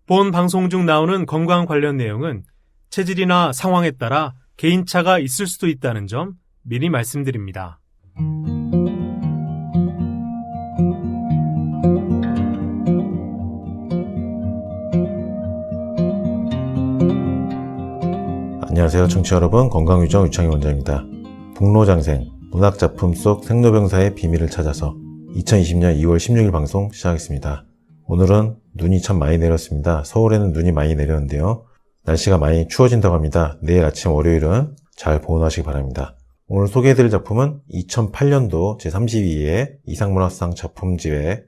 본 방송 중 나오는 건강 관련 내용은 체질이나 상황에 따라 개인차가 있을 수도 있다는 점 미리 말씀드립니다. 안녕하세요 청취자 여러분, 건강유정 유창희 원장입니다. 북로장생, 문학작품 속 생로병사의 비밀을 찾아서 2020년 2월 16일 방송 시작하겠습니다. 오늘은 눈이 참 많이 내렸습니다. 서울에는 눈이 많이 내렸는데요, 날씨가 많이 추워진다고 합니다. 내일 아침 월요일은 잘 보온하시기 바랍니다. 오늘 소개해드릴 작품은 2008년도 제32회 이상문학상 작품지회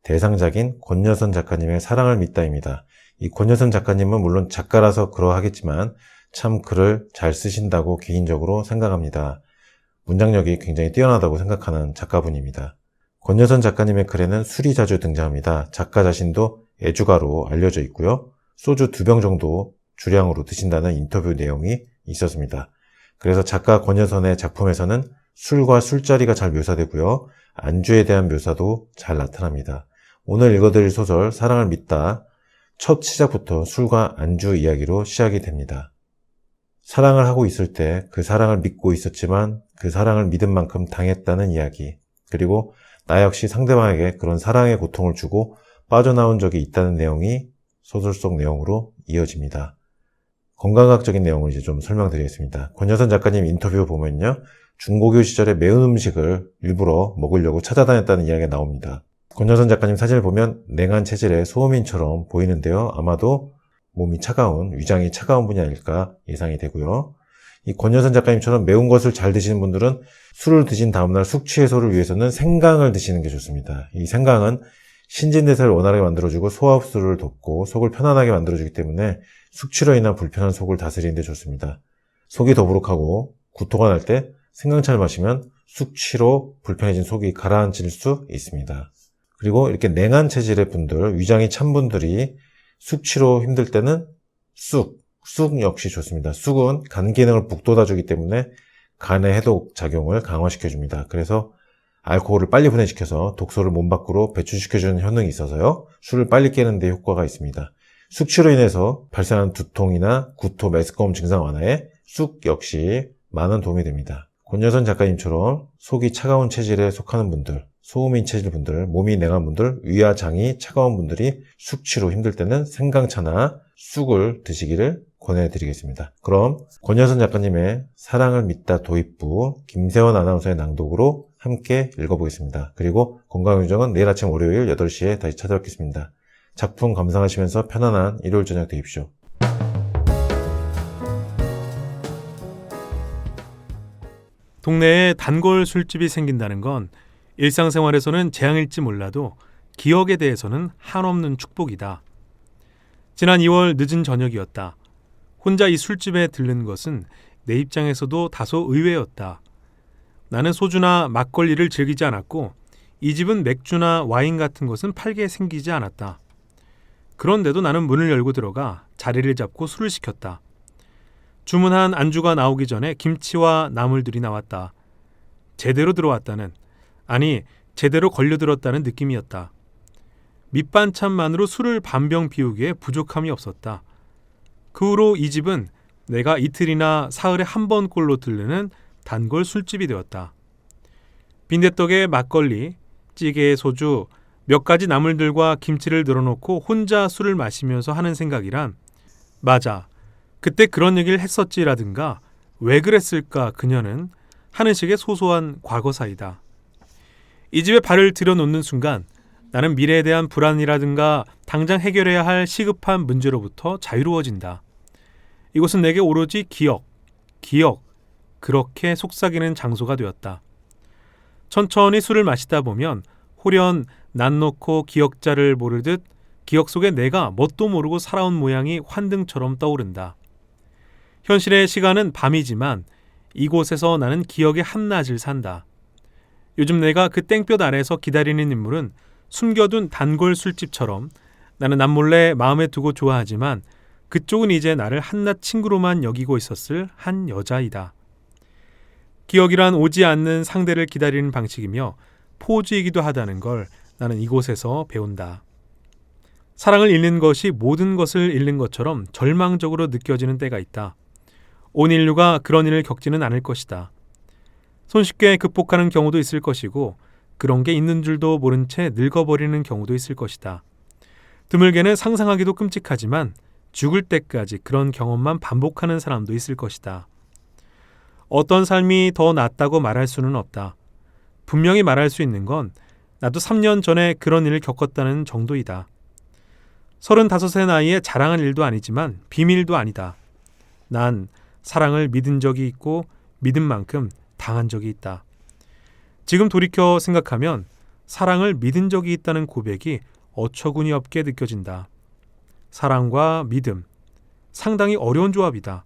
대상작인 권여선 작가님의 사랑을 믿다입니다. 이 권여선 작가님은 물론 작가라서 그러하겠지만 참 글을 잘 쓰신다고 개인적으로 생각합니다. 문장력이 굉장히 뛰어나다고 생각하는 작가분입니다. 권여선 작가님의 글에는 술이 자주 등장합니다. 작가 자신도 애주가로 알려져 있고요. 소주 2병 정도 주량으로 드신다는 인터뷰 내용이 있었습니다. 그래서 작가 권여선의 작품에서는 술과 술자리가 잘 묘사되고요. 안주에 대한 묘사도 잘 나타납니다. 오늘 읽어드릴 소설 사랑을 믿다, 첫 시작부터 술과 안주 이야기로 시작이 됩니다. 사랑을 하고 있을 때 그 사랑을 믿고 있었지만 그 사랑을 믿은 만큼 당했다는 이야기, 그리고 나 역시 상대방에게 그런 사랑의 고통을 주고 빠져나온 적이 있다는 내용이 소설 속 내용으로 이어집니다. 건강학적인 내용을 이제 좀 설명드리겠습니다. 권여선 작가님 인터뷰 보면요, 중고교 시절에 매운 음식을 일부러 먹으려고 찾아다녔다는 이야기가 나옵니다. 권여선 작가님 사진을 보면 냉한 체질의 소음인처럼 보이는데요, 아마도 몸이 차가운, 위장이 차가운 분이 아닐까 예상이 되고요. 이 권여선 작가님처럼 매운 것을 잘 드시는 분들은 술을 드신 다음날 숙취 해소를 위해서는 생강을 드시는 게 좋습니다. 이 생강은 신진대사를 원활하게 만들어주고 소화흡수를 돕고 속을 편안하게 만들어주기 때문에 숙취로 인한 불편한 속을 다스리는 데 좋습니다. 속이 더부룩하고 구토가 날 때 생강차를 마시면 숙취로 불편해진 속이 가라앉을 수 있습니다. 그리고 이렇게 냉한 체질의 분들, 위장이 찬 분들이 숙취로 힘들 때는 쑥 역시 좋습니다. 쑥은 간 기능을 북돋아주기 때문에 간의 해독 작용을 강화시켜줍니다. 그래서 알코올을 빨리 분해시켜서 독소를 몸 밖으로 배출시켜주는 효능이 있어서요, 술을 빨리 깨는 데 효과가 있습니다. 숙취로 인해서 발생하는 두통이나 구토, 메스꺼움 증상 완화에 쑥 역시 많은 도움이 됩니다. 권여선 작가님처럼 속이 차가운 체질에 속하는 분들, 소음인 체질 분들, 몸이 냉한 분들, 위와 장이 차가운 분들이 숙취로 힘들 때는 생강차나 쑥을 드시기를 권해드리겠습니다. 그럼 권여선 작가님의 사랑을 믿다 도입부 김세원 아나운서의 낭독으로 함께 읽어보겠습니다. 그리고 건강유정은 내일 아침 월요일 8시에 다시 찾아뵙겠습니다. 작품 감상하시면서 편안한 일요일 저녁 되십시오. 동네에 단골 술집이 생긴다는 건 일상생활에서는 재앙일지 몰라도 기억에 대해서는 한없는 축복이다. 지난 2월 늦은 저녁이었다. 혼자 이 술집에 들른 것은 내 입장에서도 다소 의외였다. 나는 소주나 막걸리를 즐기지 않았고 이 집은 맥주나 와인 같은 것은 팔게 생기지 않았다. 그런데도 나는 문을 열고 들어가 자리를 잡고 술을 시켰다. 주문한 안주가 나오기 전에 김치와 나물들이 나왔다. 제대로 들어왔다는, 아니 제대로 걸려들었다는 느낌이었다. 밑반찬만으로 술을 반병 비우기에 부족함이 없었다. 그 후로 이 집은 내가 이틀이나 사흘에 한 번꼴로 들르는 단골 술집이 되었다. 빈대떡에 막걸리, 찌개에 소주, 몇 가지 나물들과 김치를 늘어놓고 혼자 술을 마시면서 하는 생각이란, 맞아, 그때 그런 얘기를 했었지라든가 왜 그랬을까 그녀는 하는 식의 소소한 과거사이다. 이 집에 발을 들여놓는 순간 나는 미래에 대한 불안이라든가 당장 해결해야 할 시급한 문제로부터 자유로워진다. 이곳은 내게 오로지 기억, 그렇게 속삭이는 장소가 되었다. 천천히 술을 마시다 보면 홀연 난 놓고 기억자를 모르듯 기억 속에 내가 뭣도 모르고 살아온 모양이 환등처럼 떠오른다. 현실의 시간은 밤이지만 이곳에서 나는 기억의 한낮을 산다. 요즘 내가 그 땡볕 아래에서 기다리는 인물은 숨겨둔 단골 술집처럼 나는 남몰래 마음에 두고 좋아하지만 그쪽은 이제 나를 한낱 친구로만 여기고 있었을 한 여자이다. 기억이란 오지 않는 상대를 기다리는 방식이며 포즈이기도 하다는 걸 나는 이곳에서 배운다. 사랑을 잃는 것이 모든 것을 잃는 것처럼 절망적으로 느껴지는 때가 있다. 온 인류가 그런 일을 겪지는 않을 것이다. 손쉽게 극복하는 경우도 있을 것이고 그런 게 있는 줄도 모른 채 늙어버리는 경우도 있을 것이다. 드물게는 상상하기도 끔찍하지만 죽을 때까지 그런 경험만 반복하는 사람도 있을 것이다. 어떤 삶이 더 낫다고 말할 수는 없다. 분명히 말할 수 있는 건 나도 3년 전에 그런 일을 겪었다는 정도이다. 35의 나이에 자랑할 일도 아니지만 비밀도 아니다. 난 사랑을 믿은 적이 있고 믿은 만큼 당한 적이 있다. 지금 돌이켜 생각하면 사랑을 믿은 적이 있다는 고백이 어처구니 없게 느껴진다. 사랑과 믿음, 상당히 어려운 조합이다.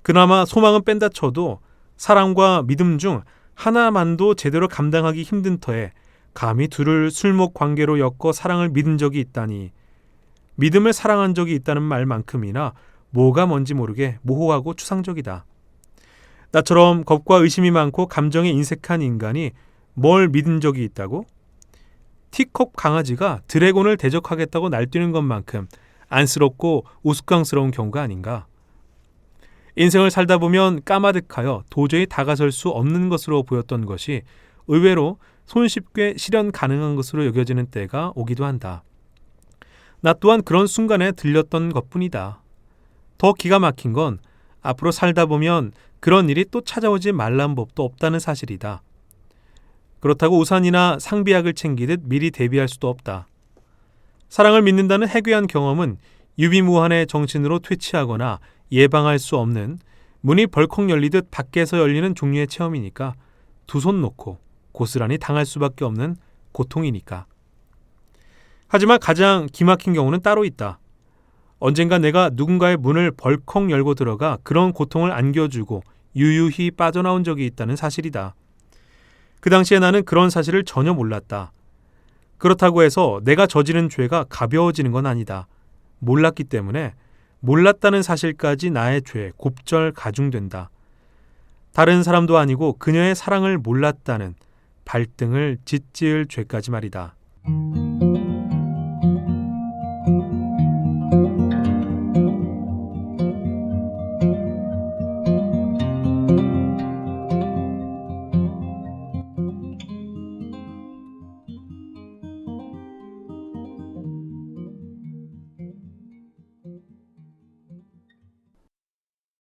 그나마 소망은 뺀다 쳐도 사랑과 믿음 중 하나만도 제대로 감당하기 힘든 터에 감히 둘을 술목 관계로 엮어 사랑을 믿은 적이 있다니, 믿음을 사랑한 적이 있다는 말만큼이나 뭐가 뭔지 모르게 모호하고 추상적이다. 나처럼 겁과 의심이 많고 감정에 인색한 인간이 뭘 믿은 적이 있다고? 티컵 강아지가 드래곤을 대적하겠다고 날뛰는 것만큼 안쓰럽고 우스꽝스러운 경우가 아닌가. 인생을 살다 보면 까마득하여 도저히 다가설 수 없는 것으로 보였던 것이 의외로 손쉽게 실현 가능한 것으로 여겨지는 때가 오기도 한다. 나 또한 그런 순간에 들렸던 것뿐이다. 더 기가 막힌 건 앞으로 살다 보면 그런 일이 또 찾아오지 말란 법도 없다는 사실이다. 그렇다고 우산이나 상비약을 챙기듯 미리 대비할 수도 없다. 사랑을 믿는다는 해괴한 경험은 유비무환의 정신으로 퇴치하거나 예방할 수 없는 문이 벌컥 열리듯 밖에서 열리는 종류의 체험이니까 두 손 놓고 고스란히 당할 수밖에 없는 고통이니까. 하지만 가장 기막힌 경우는 따로 있다. 언젠가 내가 누군가의 문을 벌컥 열고 들어가 그런 고통을 안겨주고 유유히 빠져나온 적이 있다는 사실이다. 그 당시에 나는 그런 사실을 전혀 몰랐다. 그렇다고 해서 내가 저지른 죄가 가벼워지는 건 아니다. 몰랐기 때문에 몰랐다는 사실까지 나의 죄에 곱절 가중된다. 다른 사람도 아니고 그녀의 사랑을 몰랐다는 발등을 짓지을 죄까지 말이다.